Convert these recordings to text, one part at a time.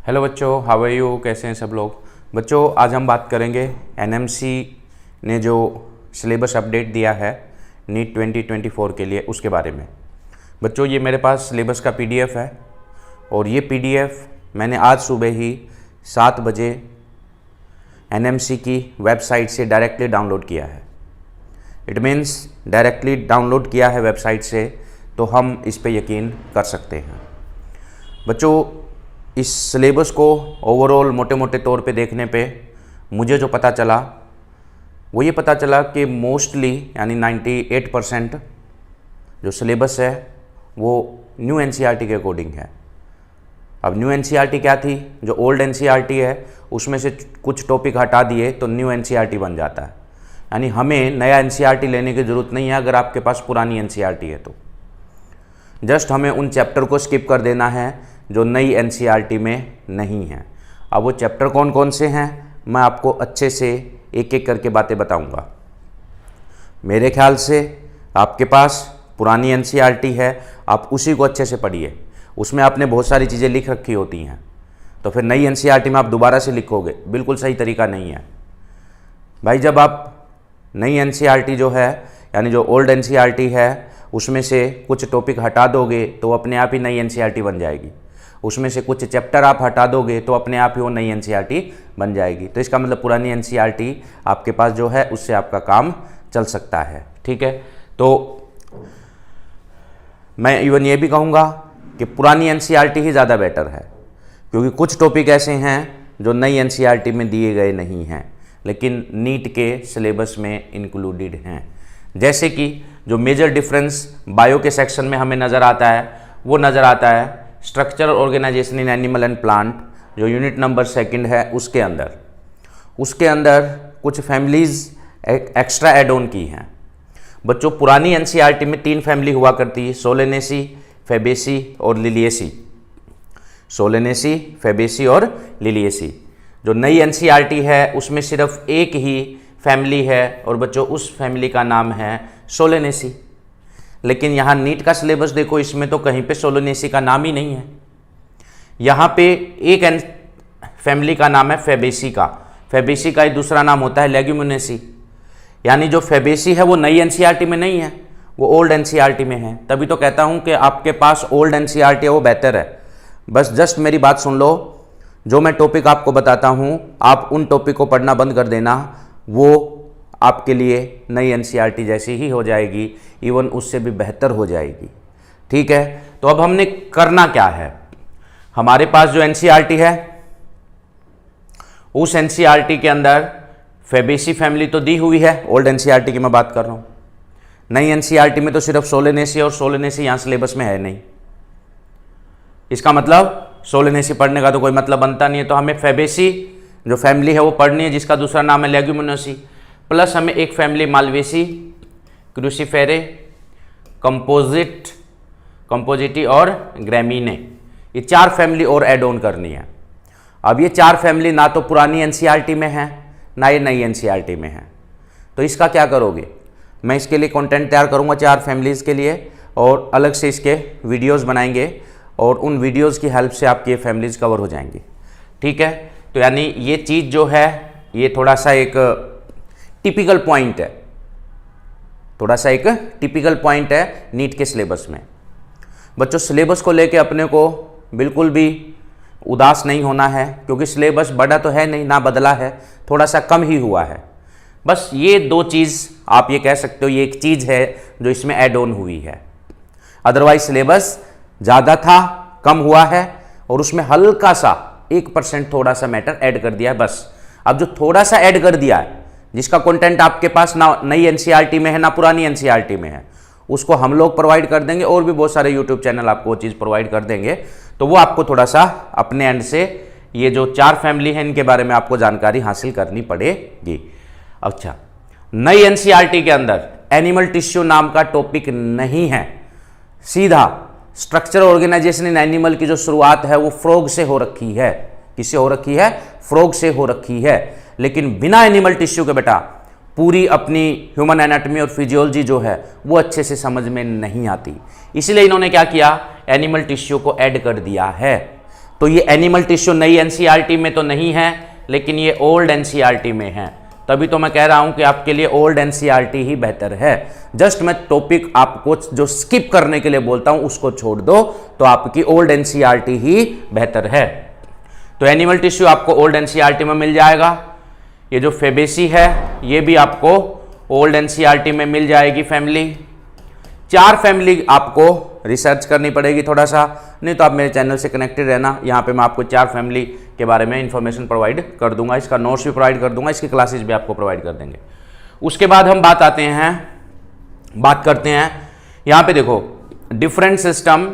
Hello बच्चों, how are you? कैसे हैं सब लोग? बच्चों, आज हम बात करेंगे एनएमसी ने जो सिलेबस अपडेट दिया है नीट 2024 के लिए उसके बारे में। बच्चों, ये मेरे पास सिलेबस का पीडीएफ है और ये पीडीएफ मैंने आज सुबह ही 7 बजे एनएमसी की वेबसाइट से डायरेक्टली डाउनलोड किया है। इट मीन्स डायरेक्टली डाउनलोड किया है वेबसाइट से, तो हम इस पे यकीन कर सकते हैं। बच्चों, इस सिलेबस को ओवरऑल मोटे मोटे तौर पे देखने पे मुझे जो पता चला वो ये पता चला कि मोस्टली यानी 98% जो सिलेबस है वो न्यू एनसीईआरटी के अकॉर्डिंग है। अब न्यू एनसीईआरटी क्या थी? जो ओल्ड एनसीईआरटी है उसमें से कुछ टॉपिक हटा दिए तो न्यू एनसीईआरटी बन जाता है। यानी हमें नया एनसीईआरटी लेने की ज़रूरत नहीं है अगर आपके पास पुरानी एनसीईआरटी है तो। जस्ट हमें उन चैप्टर को स्किप कर देना है जो नई एनसीईआरटी में नहीं है। अब वो चैप्टर कौन कौन से हैं मैं आपको अच्छे से एक एक करके बातें बताऊंगा। मेरे ख्याल से आपके पास पुरानी एनसीईआरटी है, आप उसी को अच्छे से पढ़िए। उसमें आपने बहुत सारी चीज़ें लिख रखी होती हैं, तो फिर नई एनसीईआरटी में आप दोबारा से लिखोगे, बिल्कुल सही तरीका नहीं है भाई। जब आप नई एनसीईआरटी जो है यानी जो ओल्ड एनसीईआरटी है उसमें से कुछ टॉपिक हटा दोगे तो अपने आप ही नई एनसीईआरटी बन जाएगी। उसमें से कुछ चैप्टर आप हटा दोगे तो अपने आप ही वो नई एनसीईआरटी बन जाएगी। तो इसका मतलब पुरानी एनसीईआरटी आपके पास जो है उससे आपका काम चल सकता है। ठीक है, तो मैं इवन ये भी कहूँगा कि पुरानी एनसीईआरटी ही ज़्यादा बेटर है, क्योंकि कुछ टॉपिक ऐसे हैं जो नई एनसीईआरटी में दिए गए नहीं हैं लेकिन नीट के सिलेबस में इंक्लूडेड हैं। जैसे कि जो मेजर डिफरेंस बायो के सेक्शन में हमें नज़र आता है वो नज़र आता है structure organisation in animal and plant, जो यूनिट नंबर 2 है उसके अंदर कुछ फैमिलीज़ एक्स्ट्रा एड ऑन की हैं। बच्चों, पुरानी एनसीईआरटी में 3 फैमिली हुआ करती है, सोलेनेसी, फेबेसी और लिलिएसी। सोलेनेसी, फेबेसी और लिलिएसी। जो नई एनसीईआरटी है उसमें सिर्फ एक ही फैमिली है और बच्चों उस फैमिली का नाम है सोलेनेसी। लेकिन यहाँ नीट का सिलेबस देखो, इसमें तो कहीं पे सोलेनेसी का नाम ही नहीं है। यहाँ पे एक फैमिली का नाम है फेबेसी का। फेबेसी का ही दूसरा नाम होता है लेग्यूमिनेसी। यानी जो फेबेसी है वो नई एनसीईआरटी में नहीं है, वो ओल्ड एनसीईआरटी में है। तभी तो कहता हूँ कि आपके पास ओल्ड एनसीईआरटी है वो बेहतर है। बस जस्ट मेरी बात सुन लो, जो मैं टॉपिक आपको बताता हूँ आप उन टॉपिक को पढ़ना बंद कर देना, वो आपके लिए नई एनसीईआरटी जैसी ही हो जाएगी, इवन उससे भी बेहतर हो जाएगी। ठीक है, तो अब हमने करना क्या है? हमारे पास जो एनसीईआरटी है उस एनसीईआरटी के अंदर फेबेसी फैमिली तो दी हुई है, ओल्ड एनसीईआरटी की मैं बात कर रहा हूँ। नई एनसीईआरटी में तो सिर्फ सोलेनेसी और सोलेनेसी यहाँ सिलेबस में है नहीं। इसका मतलब सोलेनेसी पढ़ने का तो कोई मतलब बनता नहीं है। तो हमें फेबेसी जो फैमिली है वो पढ़नी है, जिसका दूसरा नाम है लेग्यूमिनोसी, प्लस हमें एक फैमिली मालवेसी, क्रूसीफेरे, कंपोजिटी और ग्रेमीने, ये 4 फैमिली और ऐड ऑन करनी है। अब ये 4 फैमिली ना तो पुरानी एनसीईआरटी में है ना ये नई एनसीईआरटी में है। तो इसका क्या करोगे? मैं इसके लिए कंटेंट तैयार करूँगा 4 फैमिलीज़ के लिए और अलग से इसके वीडियोज़ बनाएंगे और उन वीडियोज़ की हेल्प से आपकी ये फैमिलीज़ कवर हो जाएंगी। ठीक है, तो यानी ये चीज़ जो है ये थोड़ा सा एक टिपिकल पॉइंट है, थोड़ा सा एक टिपिकल पॉइंट है नीट के सिलेबस में। बच्चों, सिलेबस को लेके अपने को बिल्कुल भी उदास नहीं होना है, क्योंकि सिलेबस बढ़ा तो है नहीं, ना बदला है, थोड़ा सा कम ही हुआ है। बस ये 2 चीज़ आप ये कह सकते हो, ये एक चीज़ है जो इसमें ऐड ऑन हुई है। अदरवाइज सिलेबस ज़्यादा था, कम हुआ है और उसमें हल्का सा 1% थोड़ा सा मैटर ऐड कर दिया है बस। अब जो थोड़ा सा ऐड कर दिया है, जिसका कंटेंट आपके पास ना नई एनसीईआरटी में है ना पुरानी एनसीईआरटी में है, उसको हम लोग प्रोवाइड कर देंगे और भी बहुत सारे यूट्यूब चैनल आपको वो चीज़ प्रोवाइड कर देंगे। तो वो आपको थोड़ा सा अपने एंड से ये जो 4 फैमिली हैं इनके बारे में आपको जानकारी हासिल करनी पड़ेगी। अच्छा, नई एनसीईआरटी के अंदर एनिमल टिश्यू नाम का टॉपिक नहीं है। सीधा स्ट्रक्चर ऑर्गेनाइजेशन इन एनिमल की जो शुरुआत है वो फ्रॉग से हो रखी है। किससे हो रखी है? फ्रॉग से हो रखी है। लेकिन बिना एनिमल टिश्यू के बेटा पूरी अपनी ह्यूमन एनाटॉमी और फिजियोलॉजी जो है वो अच्छे से समझ में नहीं आती। इसलिए इन्होंने क्या किया? एनिमल टिश्यू को ऐड कर दिया है तो ये एनिमल टिश्यू नई एनसीईआरटी में तो नहीं है, लेकिन ये ओल्ड एनसीईआरटी में है। तभी तो मैं कह रहा हूं कि आपके लिए ओल्ड एनसीईआरटी ही बेहतर है। जस्ट मैं टॉपिक आपको जो स्किप करने के लिए बोलता हूं उसको छोड़ दो, तो आपकी ओल्ड एनसीईआरटी ही बेहतर है। तो एनिमल टिश्यू आपको ओल्ड एनसीईआरटी में मिल जाएगा। ये जो फेबेसी है ये भी आपको ओल्ड एनसीईआरटी में मिल जाएगी फैमिली। 4 फैमिली आपको रिसर्च करनी पड़ेगी थोड़ा सा, नहीं तो आप मेरे चैनल से कनेक्टेड रहना। यहाँ पे मैं आपको 4 फैमिली के बारे में इंफॉर्मेशन प्रोवाइड कर दूंगा, इसका नोट्स भी प्रोवाइड कर दूंगा, इसकी क्लासेस भी आपको प्रोवाइड कर देंगे। उसके बाद हम बात करते हैं यहाँ पे देखो different system,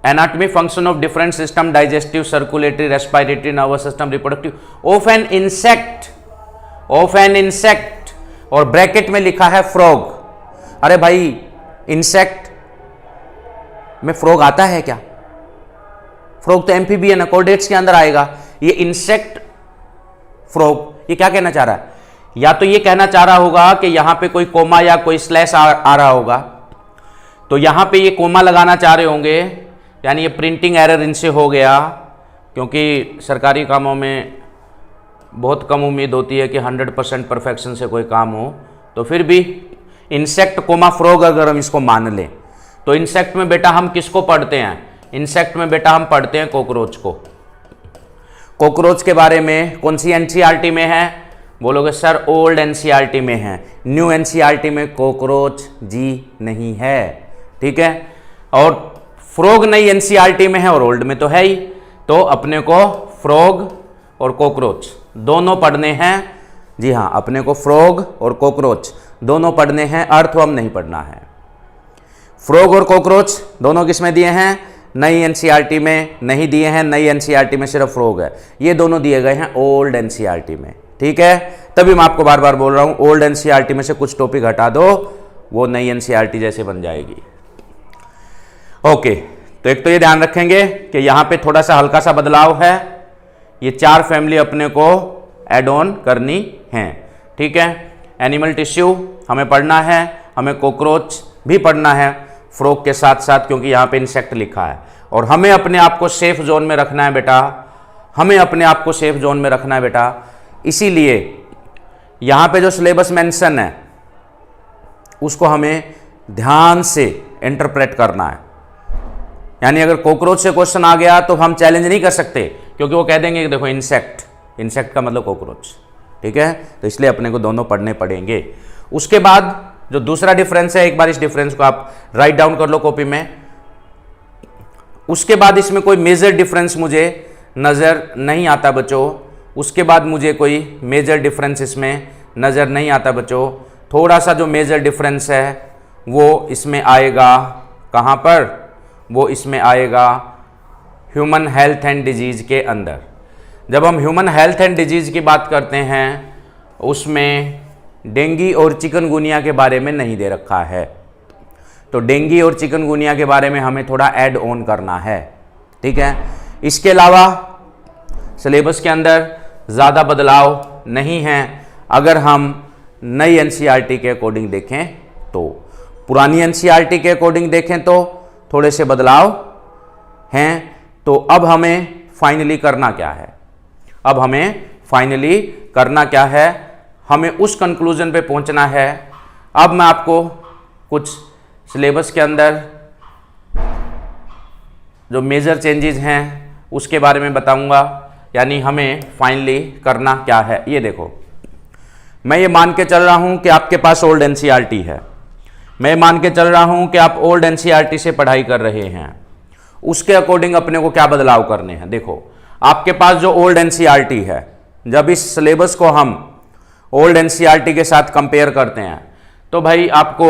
anatomy function of different system, digestive, circulatory, respiratory, nervous system, reproductive of an insect, और ब्रैकेट में लिखा है फ्रॉग। अरे भाई इंसेक्ट में फ्रॉग आता है क्या? फ्रॉग तो एम्फीबियन है, कॉर्डेट्स के अंदर आएगा। ये इंसेक्ट फ्रॉग ये क्या कहना चाह रहा है? या तो ये कहना चाह रहा होगा कि यहां पे कोई कोमा या कोई स्लैश आ रहा होगा, तो यहां पे ये कोमा लगाना चाह रहे होंगे, यानी ये प्रिंटिंग एरर इनसे हो गया, क्योंकि सरकारी कामों में बहुत कम उम्मीद होती है कि 100% परफेक्शन से कोई काम हो। तो फिर भी इंसेक्ट कोमा फ्रॉग अगर हम इसको मान लें, तो इंसेक्ट में बेटा हम किसको पढ़ते हैं? इंसेक्ट में बेटा हम पढ़ते हैं कॉकरोच को। कॉकरोच के बारे में कौन सी एनसीईआरटी में है? बोलोगे सर ओल्ड एनसीईआरटी में है, न्यू एनसीईआरटी में कॉकरोच जी नहीं है, ठीक है। और फ्रॉग नई एनसीईआरटी में है और ओल्ड में तो है ही, तो अपने को फ्रॉग और कॉकरोच दोनों पढ़ने हैं। जी हाँ, अपने को फ्रॉग और कॉकरोच दोनों पढ़ने हैं, अर्थवर्म नहीं पढ़ना है। फ्रॉग और कॉकरोच दोनों किस में दिए हैं? नई एनसीईआरटी में नहीं दिए हैं, नई एनसीईआरटी में सिर्फ फ्रॉग है। ये दोनों दिए गए हैं ओल्ड एनसीईआरटी में, ठीक है। तभी मैं आपको बार बार बोल रहा हूं ओल्ड एनसीईआरटी में से कुछ टॉपिक हटा दो, वो नई एनसीईआरटी जैसे बन जाएगी। ओके, तो एक तो ये ध्यान रखेंगे कि यहां पे थोड़ा सा हल्का सा बदलाव है, ये 4 फैमिली अपने को एड ऑन करनी है, ठीक है। एनिमल टिश्यू हमें पढ़ना है, हमें कॉकरोच भी पढ़ना है फ्रॉग के साथ साथ, क्योंकि यहाँ पे इंसेक्ट लिखा है। और हमें अपने आप को सेफ जोन में रखना है बेटा, हमें अपने आप को सेफ जोन में रखना है बेटा। इसीलिए यहाँ पे जो सिलेबस मेंशन है उसको हमें ध्यान से इंटरप्रेट करना है। यानी अगर कॉकरोच से क्वेश्चन आ गया तो हम चैलेंज नहीं कर सकते, क्योंकि वो कह देंगे कि देखो इंसेक्ट का मतलब कॉकरोच, ठीक है। तो इसलिए अपने को दोनों पढ़ने पड़ेंगे। उसके बाद जो दूसरा डिफरेंस है, एक बार इस डिफरेंस को आप राइट डाउन कर लो कॉपी में। उसके बाद इसमें कोई मेजर डिफरेंस मुझे नज़र नहीं आता बच्चों, उसके बाद मुझे कोई मेजर डिफरेंस इसमें नज़र नहीं आता बच्चों। थोड़ा सा जो मेजर डिफरेंस है वो इसमें आएगा, कहाँ पर? वो इसमें आएगा ह्यूमन हेल्थ एंड डिजीज़ के अंदर। जब हम ह्यूमन हेल्थ एंड डिजीज़ की बात करते हैं उसमें डेंगू और चिकनगुनिया के बारे में नहीं दे रखा है, तो डेंगू और चिकनगुनिया के बारे में हमें थोड़ा ऐड ऑन करना है, ठीक है। इसके अलावा सिलेबस के अंदर ज़्यादा बदलाव नहीं है अगर हम नई एनसीईआरटी के अकॉर्डिंग देखें तो। पुरानी एनसीईआरटी के अकॉर्डिंग देखें तो थोड़े से बदलाव हैं। तो अब हमें फाइनली करना क्या है? अब हमें फाइनली करना क्या है? हमें उस कंक्लूजन पे पहुंचना है। अब मैं आपको कुछ सिलेबस के अंदर जो मेजर चेंजेस हैं उसके बारे में बताऊंगा, यानी हमें फाइनली करना क्या है। ये देखो, मैं ये मान के चल रहा हूं कि आपके पास ओल्ड एनसीईआरटी है, मैं मान के चल रहा हूं कि आप ओल्ड एनसीईआरटी से पढ़ाई कर रहे हैं, उसके अकॉर्डिंग अपने को क्या बदलाव करने हैं। देखो, आपके पास जो ओल्ड एनसीईआरटी है, जब इस सिलेबस को हम ओल्ड एनसीईआरटी के साथ कंपेयर करते हैं तो भाई आपको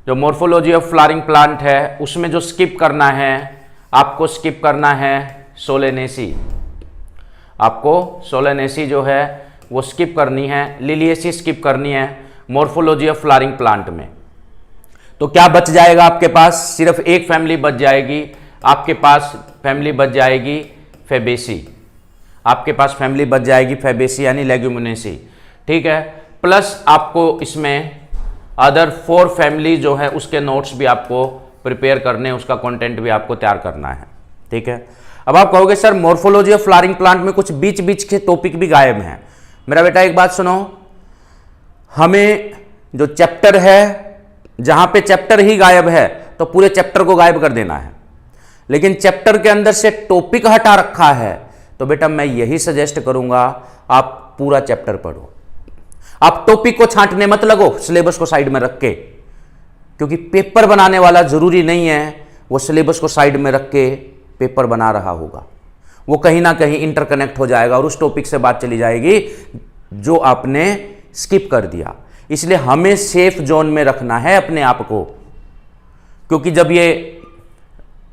जो मॉर्फोलॉजी ऑफ फ्लावरिंग प्लांट है उसमें जो स्किप करना है, आपको स्किप करना है सोलेनेसी। आपको सोलेनेसी जो है वो स्किप करनी है, लिलिएसी स्किप करनी है मॉर्फोलॉजी ऑफ फ्लावरिंग प्लांट में। तो क्या बच जाएगा आपके पास? सिर्फ एक फैमिली बच जाएगी, आपके पास फैमिली बच जाएगी फेबेसी। आपके पास फैमिली बच जाएगी फेबेसी यानी लेग्यूमिनेसी, ठीक है। प्लस आपको इसमें अदर 4 फैमिली जो है उसके नोट्स भी आपको प्रिपेयर करने, उसका कंटेंट भी आपको तैयार करना है, ठीक है। अब आप कहोगे sir morphology of flowering plant में कुछ बीच बीच के टॉपिक भी गायब हैं। मेरा बेटा एक बात सुनो, हमें जो चैप्टर है, जहां पे चैप्टर ही गायब है तो पूरे चैप्टर को गायब कर देना है, लेकिन चैप्टर के अंदर से टॉपिक हटा रखा है तो बेटा मैं यही सजेस्ट करूंगा आप पूरा चैप्टर पढ़ो। आप टॉपिक को छांटने मत लगो सिलेबस को साइड में रख के, क्योंकि पेपर बनाने वाला जरूरी नहीं है वो सिलेबस को साइड में रख के पेपर बना रहा होगा। वो कहीं ना कहीं इंटरकनेक्ट हो जाएगा और उस टॉपिक से बात चली जाएगी जो आपने स्किप कर दिया। इसलिए हमें सेफ जोन में रखना है अपने आप को, क्योंकि जब ये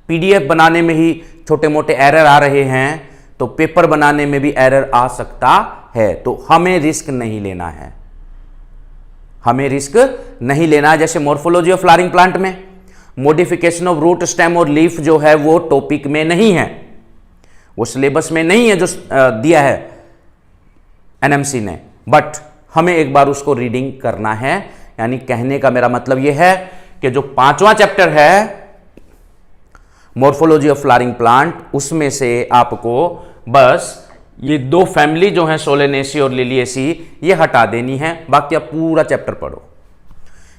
पीडीएफ बनाने में ही छोटे मोटे एरर आ रहे हैं तो पेपर बनाने में भी एरर आ सकता है। तो हमें रिस्क नहीं लेना है, हमें रिस्क नहीं लेना है। जैसे मॉर्फोलॉजी ऑफ फ्लावरिंग प्लांट में मॉडिफिकेशन ऑफ रूट, स्टेम और लीफ जो है वो टॉपिक में नहीं है, वो सिलेबस में नहीं है जो दिया है एनएमसी ने, बट हमें एक बार उसको रीडिंग करना है। यानी कहने का मेरा मतलब यह है कि जो 5वां चैप्टर है मॉर्फोलॉजी ऑफ फ्लावरिंग प्लांट, उसमें से आपको बस ये 2 फैमिली जो है सोलेनेसी और लिलिएसी ये हटा देनी है, बाकी आप पूरा चैप्टर पढ़ो।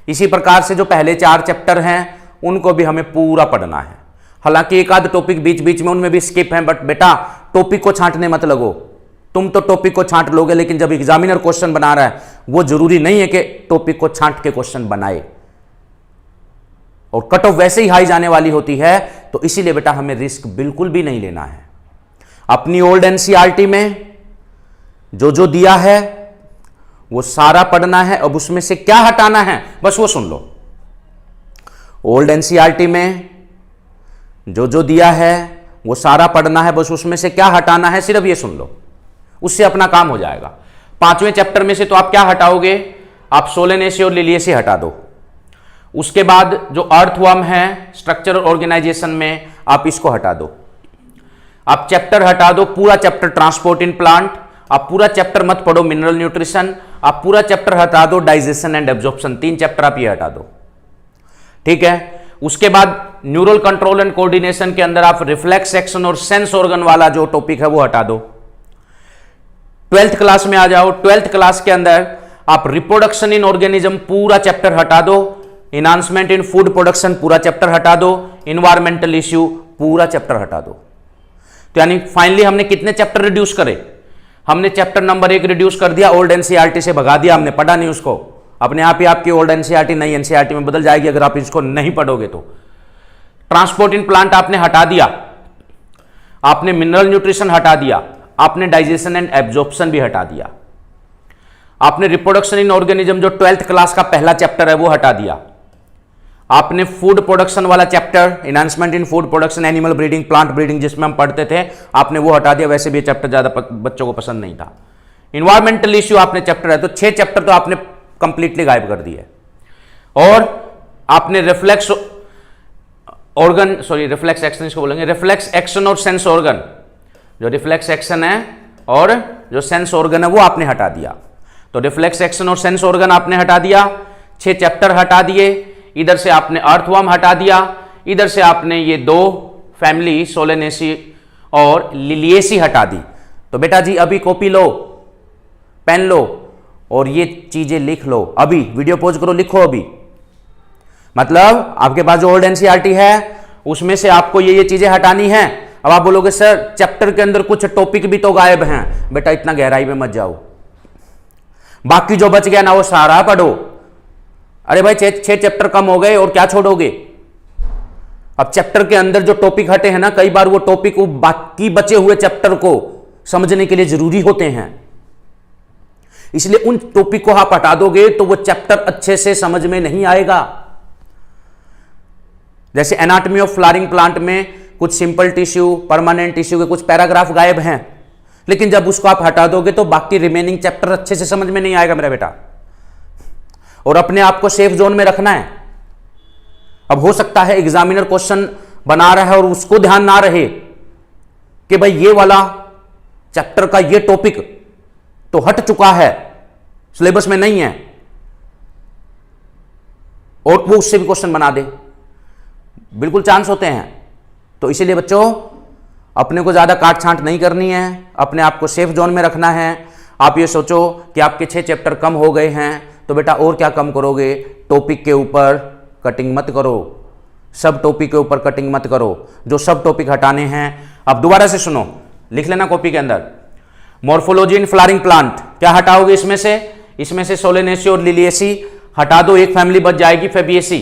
इसी प्रकार से जो पहले 4 चैप्टर हैं उनको भी हमें पूरा पढ़ना है। हालांकि एक आध टॉपिक बीच बीच में उनमें भी स्किप है, बट बेटा टॉपिक को छांटने मत लगो। तुम तो टॉपिक को छांट लोगे, लेकिन जब एग्जामिनर क्वेश्चन बना रहा है वो जरूरी नहीं है कि टॉपिक को छांट के क्वेश्चन बनाए, और कट ऑफ वैसे ही हाई जाने वाली होती है। तो इसीलिए बेटा हमें रिस्क बिल्कुल भी नहीं लेना है। अपनी ओल्ड एनसीईआरटी में जो दिया है वो सारा पढ़ना है। अब उसमें से क्या हटाना है बस वो सुन लो। ओल्ड एनसीईआरटी में जो दिया है वो सारा पढ़ना है, बस उसमें से क्या हटाना है सिर्फ ये सुन लो, उससे अपना काम हो जाएगा। 5वें चैप्टर में से तो आप क्या हटाओगे, आप सोलेनेसी और लिलिएसी हटा दो। उसके बाद जो अर्थवर्म है स्ट्रक्चर और ऑर्गेनाइजेशन में, आप इसको हटा दो। आप चैप्टर हटा दो, पूरा चैप्टर ट्रांसपोर्ट इन प्लांट। आप पूरा चैप्टर मत पढ़ो मिनरल न्यूट्रिशन। आप पूरा चैप्टर हटा दो डाइजेशन एंड एब्जॉर्प्शन। 3 चैप्टर आप ये हटा दो, ठीक है। उसके बाद न्यूरल कंट्रोल एंड कोऑर्डिनेशन के अंदर आप रिफ्लेक्स एक्शन और सेंस ऑर्गन वाला जो टॉपिक है वो हटा दो। 12th क्लास में आ जाओ। 12th क्लास के अंदर आप रिप्रोडक्शन इन ऑर्गेनिज्म पूरा चैप्टर हटा दो। इनहांसमेंट इन फूड प्रोडक्शन पूरा चैप्टर हटा दो। इन्वायरमेंटल इश्यू पूरा चैप्टर हटा दो। तो यानी फाइनली हमने कितने चैप्टर रिड्यूस करे, हमने चैप्टर नंबर 1 रिड्यूस कर दिया, ओल्ड एनसीईआरटी से भगा दिया, हमने पढ़ा नहीं उसको। अपने आप ही आपकी ओल्ड एनसीईआरटी नई एनसीईआरटी में बदल जाएगी अगर आप इसको नहीं पढ़ोगे तो। ट्रांसपोर्ट इन प्लांट आपने हटा दिया, आपने मिनरल न्यूट्रिशन हटा दिया, आपने डाइजेशन एंड एब्जॉर्प्शन भी हटा दिया, आपने रिप्रोडक्शन इन ऑर्गेनिज्म जो 12th क्लास का पहला चैप्टर है वो हटा दिया, आपने फूड प्रोडक्शन वाला चैप्टर एनहांसमेंट इन food production, animal breeding, plant breeding जिसमें हम पढ़ते थे, आपने वो हटा दिया। वैसे भी ये चैप्टर ज्यादा बच्चों को पसंद नहीं था। इन्वायरमेंटल इश्यू आपने चैप्टर है, तो 6 चैप्टर तो आपने कंप्लीटली गायब कर दिए। और आपने reflex organ, sorry reflex action इसको बोलेंगे, रिफ्लेक्स एक्शन और सेंस ऑर्गन, जो रिफ्लेक्स एक्शन है और जो सेंस ऑर्गन है वो आपने हटा दिया। तो रिफ्लेक्स एक्शन और सेंस ऑर्गन आपने हटा दिया, 6 चैप्टर हटा दिए। इधर से आपने अर्थवर्म हटा दिया, इधर से आपने ये 2 फैमिली सोलेनेसी और लिलिएसी हटा दी। तो बेटा जी अभी कॉपी लो, पेन लो और ये चीजें लिख लो। अभी वीडियो पॉज करो, लिखो अभी। मतलब आपके पास जो ओल्ड एनसीईआरटी है उसमें से आपको ये चीजें हटानी है। अब आप बोलोगे सर चैप्टर के अंदर कुछ टॉपिक भी तो गायब हैं। बेटा इतना गहराई में मत जाओ, बाकी जो बच गया ना वो सारा पढ़ो। अरे भाई 6 चैप्टर कम हो गए और क्या छोड़ोगे। अब चैप्टर के अंदर जो टॉपिक हटे हैं ना, कई बार वो टॉपिक वो बाकी बचे हुए चैप्टर को समझने के लिए जरूरी होते हैं। इसलिए उन टॉपिक को आप हटा दोगे तो वो चैप्टर अच्छे से समझ में नहीं आएगा। जैसे एनाटॉमी ऑफ फ्लावरिंग प्लांट में कुछ सिंपल टिश्यू, परमानेंट टिश्यू के कुछ पैराग्राफ गायब हैं, लेकिन जब उसको आप हटा दोगे तो बाकी रिमेनिंग चैप्टर अच्छे से समझ में नहीं आएगा मेरा बेटा। और अपने आप को सेफ जोन में रखना है। अब हो सकता है एग्जामिनर क्वेश्चन बना रहा है और उसको ध्यान ना रहे कि भाई ये वाला चैप्टर का ये टॉपिक तो हट चुका है, सिलेबस में नहीं है, और वो उससे भी क्वेश्चन बना दे, बिल्कुल चांस होते हैं। तो इसीलिए बच्चों अपने को ज़्यादा काट छांट नहीं करनी है, अपने आप को सेफ जोन में रखना है। आप ये सोचो कि आपके 6 चैप्टर कम हो गए हैं तो बेटा और क्या कम करोगे, टॉपिक के ऊपर कटिंग मत करो, सब टॉपिक के ऊपर कटिंग मत करो, जो सब टॉपिक हटाने हैं। अब दोबारा से सुनो, लिख लेना कॉपी के अंदर, मॉर्फोलॉजी इन फ्लावरिंग प्लांट क्या हटाओगे इसमें से सोलेनेसी और लिलिएसी हटा दो, एक फैमिली बच जाएगी फेबिएसी।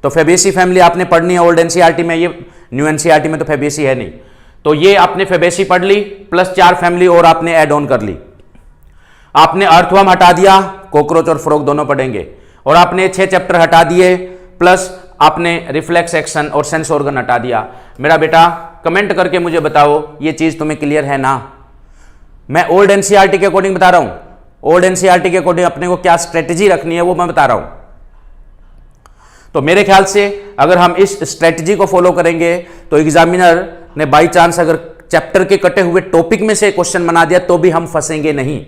तो फेबिएसी फैमिली आपने पढ़नी है ओल्ड एनसीईआरटी में, ये न्यू एनसीईआरटी में तो फेबिएसी है नहीं, तो ये आपने फेबिएसी पढ़ ली, प्लस 4 फैमिली और आपने ऐड ऑन कर ली। आपने अर्थवर्म हटा दिया, कॉकरोच और फ्रॉग दोनों पढ़ेंगे, और आपने 6 चैप्टर हटा दिए, प्लस आपने रिफ्लेक्स एक्शन और सेंस ऑर्गन हटा दिया। मेरा बेटा कमेंट करके मुझे बताओ ये चीज तुम्हें क्लियर है ना। मैं ओल्ड एनसीईआरटी के अकॉर्डिंग बता रहा हूं, ओल्ड एनसीईआरटी के अकॉर्डिंग अपने को क्या स्ट्रेटेजी रखनी है वो मैं बता रहा हूं। तो मेरे ख्याल से अगर हम इस स्ट्रेटेजी को फॉलो करेंगे तो एग्जामिनर ने बाई चांस अगर चैप्टर के कटे हुए टॉपिक में से क्वेश्चन बना दिया तो भी हम फंसेंगे नहीं,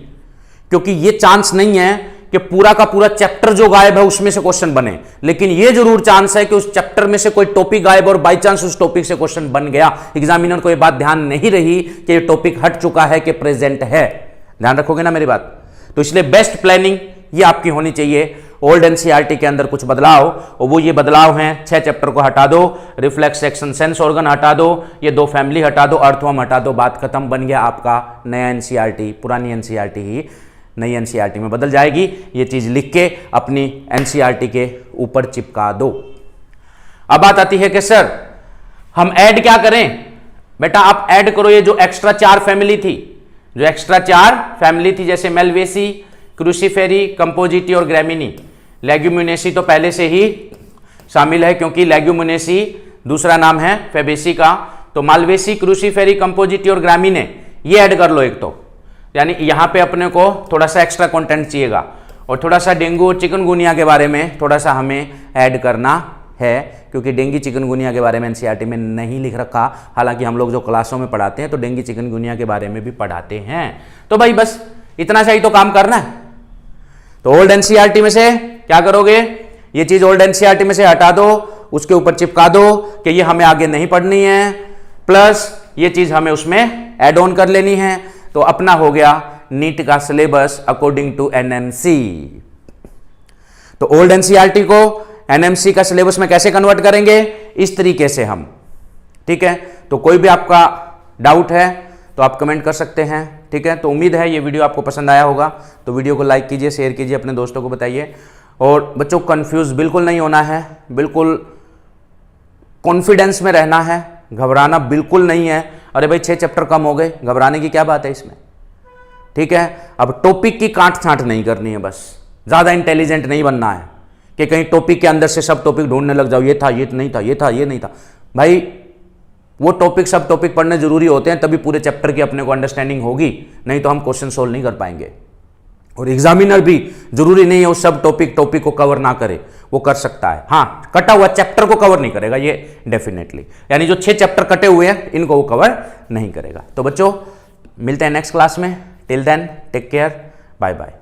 क्योंकि ये चांस नहीं है कि पूरा का पूरा चैप्टर जो गायब है उसमें से क्वेश्चन बने, लेकिन ये जरूर चांस है कि उस चैप्टर में से कोई टॉपिक गायब और बाई चांस उस टॉपिक से क्वेश्चन बन गया। एग्जामिनर को ये बात ध्यान नहीं रही कि ये टॉपिक हट चुका है कि प्रेजेंट है। ध्यान रखोगे ना मेरी बात। तो इसलिए बेस्ट प्लानिंग ये आपकी होनी चाहिए। ओल्ड एनसीईआरटी के अंदर कुछ बदलाव, और वो ये बदलाव हैं, 6 चैप्टर को हटा दो, रिफ्लेक्स एक्शन सेंस ऑर्गन हटा दो, ये 2 फैमिली हटा दो, अर्थवर्म हटा दो, बात खत्म, बन गया आपका नया एनसीईआरटी। पुरानी एनसीईआरटी ही नई एनसीईआरटी में बदल जाएगी। ये चीज लिख के अपनी एनसीईआरटी के ऊपर चिपका दो। अब बात आती है कि सर हम ऐड क्या करें। बेटा आप ऐड करो ये जो एक्स्ट्रा 4 फैमिली थी, जो एक्स्ट्रा 4 फैमिली थी, जैसे मेलवेसी, क्रूसीफेरी, कंपोजिटी और ग्रैमिनी। लेग्यूमिनेसी तो पहले से ही शामिल है क्योंकि लेग्यूमिनेसी दूसरा नाम है फेबेसी का। तो मालवेसी, क्रूसीफेरी, कंपोजिटी और ग्रामीने ये ऐड कर लो एक। तो यानी यहां पे अपने को थोड़ा सा एक्स्ट्रा कंटेंट चाहिएगा, और थोड़ा सा डेंगू और चिकनगुनिया के बारे में थोड़ा सा हमें ऐड करना है, क्योंकि डेंगू चिकनगुनिया के बारे में एनसीईआरटी में नहीं लिख रखा। हालांकि हम लोग जो क्लासों में पढ़ाते हैं तो डेंगू चिकनगुनिया के बारे में भी पढ़ाते हैं। तो भाई बस इतना सा ही तो काम करना है। तो ओल्ड एनसीईआरटी में से क्या करोगे, ये चीज ओल्ड एनसीईआरटी में से हटा दो, उसके ऊपर चिपका दो कि ये हमें आगे नहीं पढ़नी है, प्लस ये चीज हमें उसमें ऐड ऑन कर लेनी है। तो अपना हो गया नीट का सिलेबस अकॉर्डिंग टू एनएमसी। तो ओल्ड एनसीईआरटी को एनएमसी का सिलेबस में कैसे कन्वर्ट करेंगे, इस तरीके से हम, ठीक है। तो कोई भी आपका डाउट है तो आप कमेंट कर सकते हैं, ठीक है। तो उम्मीद है ये वीडियो आपको पसंद आया होगा। तो वीडियो को लाइक कीजिए, शेयर कीजिए, अपने दोस्तों को बताइए। और बच्चों कंफ्यूज बिल्कुल नहीं होना है, बिल्कुल कॉन्फिडेंस में रहना है, घबराना बिल्कुल नहीं है। अरे भाई 6 चैप्टर कम हो गए, घबराने की क्या बात है इसमें, ठीक है। अब टॉपिक की काट छांट नहीं करनी है, बस ज्यादा इंटेलिजेंट नहीं बनना है कि कहीं टॉपिक के अंदर से सब टॉपिक ढूंढने लग जाओ, ये था, ये नहीं था, ये था, ये नहीं था। भाई वो टॉपिक सब टॉपिक पढ़ने जरूरी होते हैं, तभी पूरे चैप्टर की अपने को अंडरस्टैंडिंग होगी, नहीं तो हम क्वेश्चन सोल्व नहीं कर पाएंगे। और एग्जामिनर भी जरूरी नहीं है वो सब टॉपिक को कवर ना करे, वो कर सकता है। हाँ, कटा हुआ चैप्टर को कवर नहीं करेगा ये डेफिनेटली, यानी जो 6 चैप्टर कटे हुए हैं इनको वो कवर नहीं करेगा। तो बच्चों मिलते हैं नेक्स्ट क्लास में। Till then take care, bye bye.